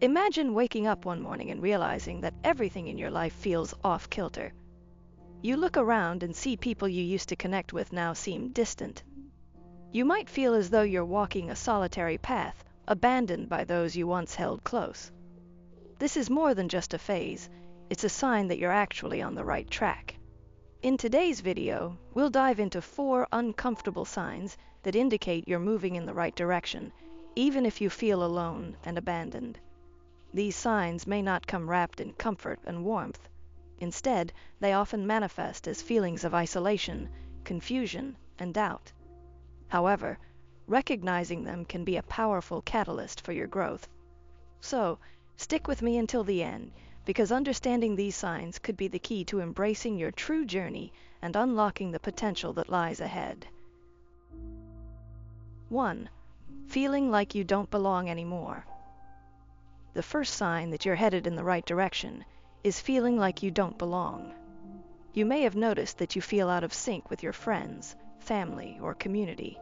Imagine waking up one morning and realizing that everything in your life feels off-kilter. You look around and see people you used to connect with now seem distant. You might feel as though you're walking a solitary path, abandoned by those you once held close. This is more than just a phase, it's a sign that you're actually on the right track. In today's video, we'll dive into 4 uncomfortable signs that indicate you're moving in the right direction, even if you feel alone and abandoned. These signs may not come wrapped in comfort and warmth. Instead, they often manifest as feelings of isolation, confusion, and doubt. However, recognizing them can be a powerful catalyst for your growth. So, stick with me until the end, because understanding these signs could be the key to embracing your true journey and unlocking the potential that lies ahead. 1. Feeling like you don't belong anymore. The first sign that you're headed in the right direction is feeling like you don't belong. You may have noticed that you feel out of sync with your friends, family, or community.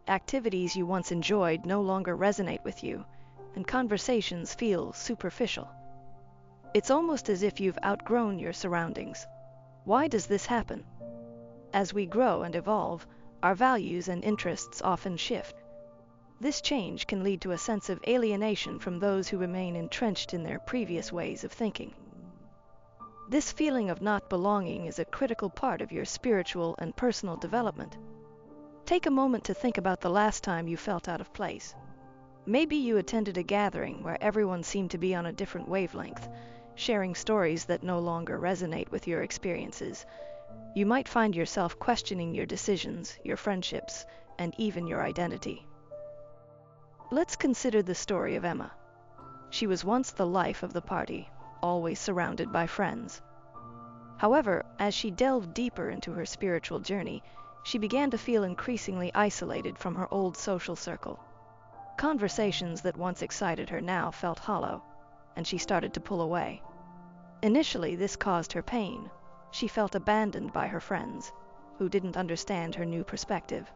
Activities you once enjoyed no longer resonate with you, and conversations feel superficial. It's almost as if you've outgrown your surroundings. Why does this happen? As we grow and evolve, our values and interests often shift. This change can lead to a sense of alienation from those who remain entrenched in their previous ways of thinking. This feeling of not belonging is a critical part of your spiritual and personal development. Take a moment to think about the last time you felt out of place. Maybe you attended a gathering where everyone seemed to be on a different wavelength, sharing stories that no longer resonate with your experiences. You might find yourself questioning your decisions, your friendships, and even your identity. Let's consider the story of Emma. She was once the life of the party, always surrounded by friends. However, as she delved deeper into her spiritual journey, she began to feel increasingly isolated from her old social circle. Conversations that once excited her now felt hollow, and she started to pull away. Initially, this caused her pain. She felt abandoned by her friends, who didn't understand her new perspective.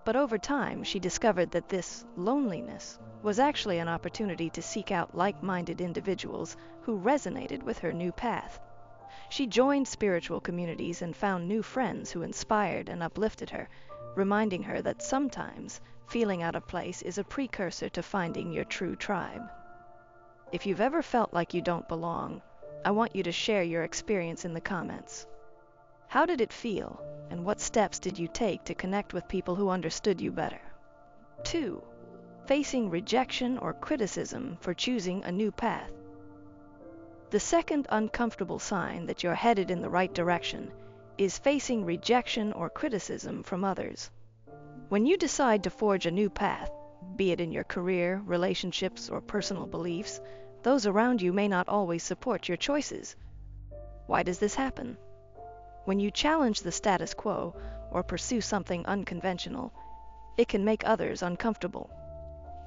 But over time, she discovered that this loneliness was actually an opportunity to seek out like-minded individuals who resonated with her new path. She joined spiritual communities and found new friends who inspired and uplifted her, reminding her that sometimes feeling out of place is a precursor to finding your true tribe. If you've ever felt like you don't belong, I want you to share your experience in the comments. How did it feel, and what steps did you take to connect with people who understood you better? 2. Facing rejection or criticism for choosing a new path. The second uncomfortable sign that you're headed in the right direction is facing rejection or criticism from others. When you decide to forge a new path, be it in your career, relationships, or personal beliefs, those around you may not always support your choices. Why does this happen? When you challenge the status quo or pursue something unconventional, it can make others uncomfortable.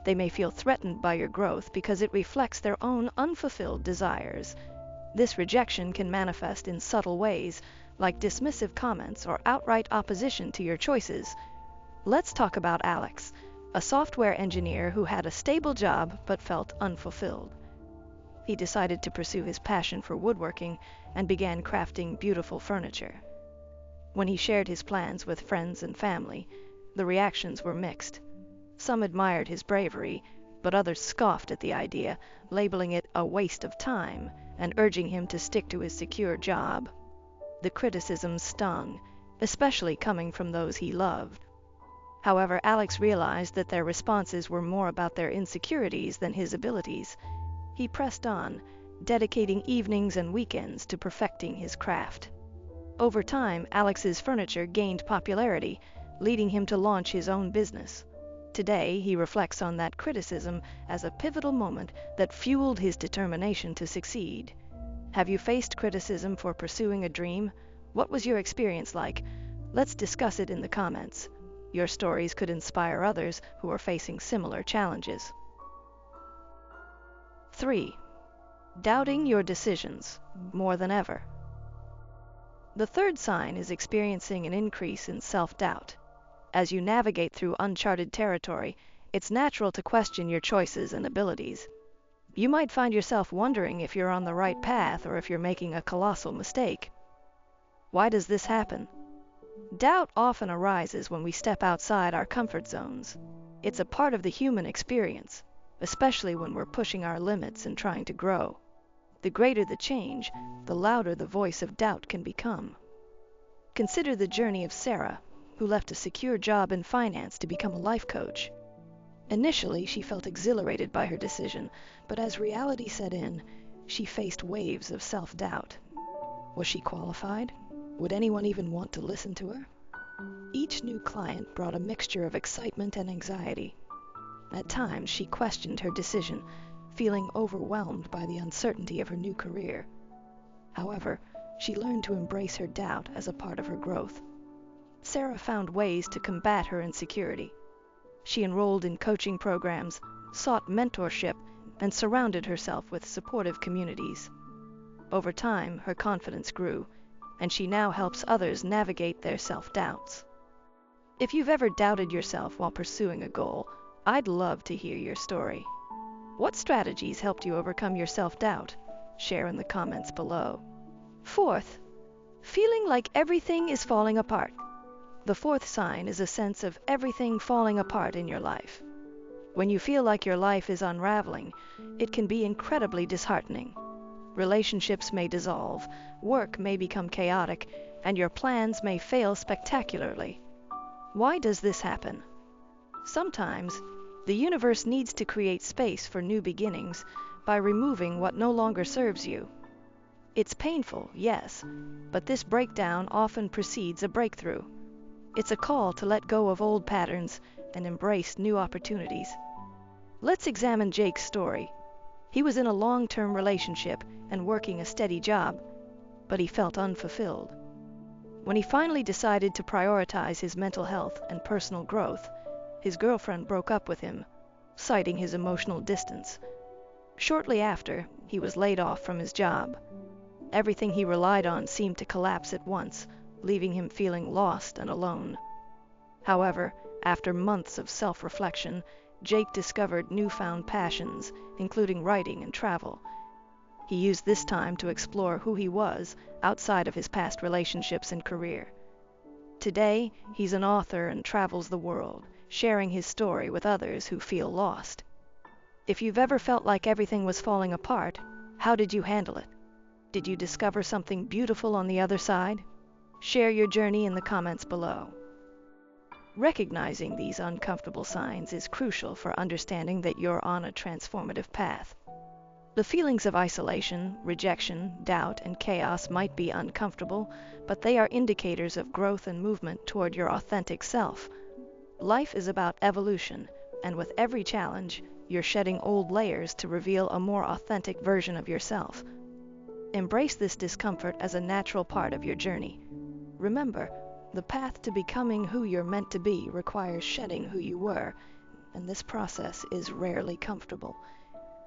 They may feel threatened by your growth because it reflects their own unfulfilled desires. This rejection can manifest in subtle ways, like dismissive comments or outright opposition to your choices. Let's talk about Alex, a software engineer who had a stable job but felt unfulfilled. He decided to pursue his passion for woodworking and began crafting beautiful furniture. When he shared his plans with friends and family, the reactions were mixed. Some admired his bravery, but others scoffed at the idea, labeling it a waste of time and urging him to stick to his secure job. The criticism stung, especially coming from those he loved. However, Alex realized that their responses were more about their insecurities than his abilities. He pressed on, dedicating evenings and weekends to perfecting his craft. Over time, Alex's furniture gained popularity, leading him to launch his own business. Today, he reflects on that criticism as a pivotal moment that fueled his determination to succeed. Have you faced criticism for pursuing a dream? What was your experience like? Let's discuss it in the comments. Your stories could inspire others who are facing similar challenges. 3. Doubting your decisions more than ever. The third sign is experiencing an increase in self-doubt. As you navigate through uncharted territory, it's natural to question your choices and abilities. You might find yourself wondering if you're on the right path or if you're making a colossal mistake. Why does this happen? Doubt often arises when we step outside our comfort zones. It's a part of the human experience, especially when we're pushing our limits and trying to grow. The greater the change, the louder the voice of doubt can become. Consider the journey of Sarah, who left a secure job in finance to become a life coach. Initially, she felt exhilarated by her decision, but as reality set in, she faced waves of self-doubt. Was she qualified? Would anyone even want to listen to her? Each new client brought a mixture of excitement and anxiety. At times, she questioned her decision, feeling overwhelmed by the uncertainty of her new career. However, she learned to embrace her doubt as a part of her growth. Sarah found ways to combat her insecurity. She enrolled in coaching programs, sought mentorship, and surrounded herself with supportive communities. Over time, her confidence grew, and she now helps others navigate their self-doubts. If you've ever doubted yourself while pursuing a goal, I'd love to hear your story. What strategies helped you overcome your self-doubt? Share in the comments below. Fourth, feeling like everything is falling apart. The fourth sign is a sense of everything falling apart in your life. When you feel like your life is unraveling, it can be incredibly disheartening. Relationships may dissolve, work may become chaotic, and your plans may fail spectacularly. Why does this happen? Sometimes, the universe needs to create space for new beginnings by removing what no longer serves you. It's painful, yes, but this breakdown often precedes a breakthrough. It's a call to let go of old patterns and embrace new opportunities. Let's examine Jake's story. He was in a long-term relationship and working a steady job, but he felt unfulfilled. When he finally decided to prioritize his mental health and personal growth, his girlfriend broke up with him, citing his emotional distance. Shortly after, he was laid off from his job. Everything he relied on seemed to collapse at once, leaving him feeling lost and alone. However, after months of self-reflection, Jake discovered newfound passions, including writing and travel. He used this time to explore who he was outside of his past relationships and career. Today, he's an author and travels the world, sharing his story with others who feel lost. If you've ever felt like everything was falling apart, how did you handle it? Did you discover something beautiful on the other side? Share your journey in the comments below. Recognizing these uncomfortable signs is crucial for understanding that you're on a transformative path. The feelings of isolation, rejection, doubt, and chaos might be uncomfortable, but they are indicators of growth and movement toward your authentic self. Life is about evolution, and with every challenge, you're shedding old layers to reveal a more authentic version of yourself. Embrace this discomfort as a natural part of your journey. Remember, the path to becoming who you're meant to be requires shedding who you were, and this process is rarely comfortable.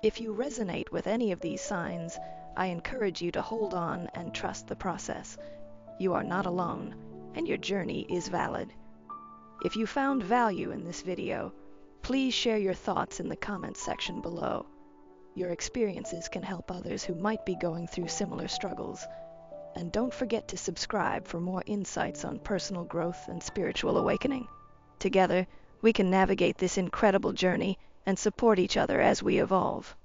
If you resonate with any of these signs, I encourage you to hold on and trust the process. You are not alone, and your journey is valid. If you found value in this video, please share your thoughts in the comments section below. Your experiences can help others who might be going through similar struggles. And don't forget to subscribe for more insights on personal growth and spiritual awakening. Together, we can navigate this incredible journey and support each other as we evolve.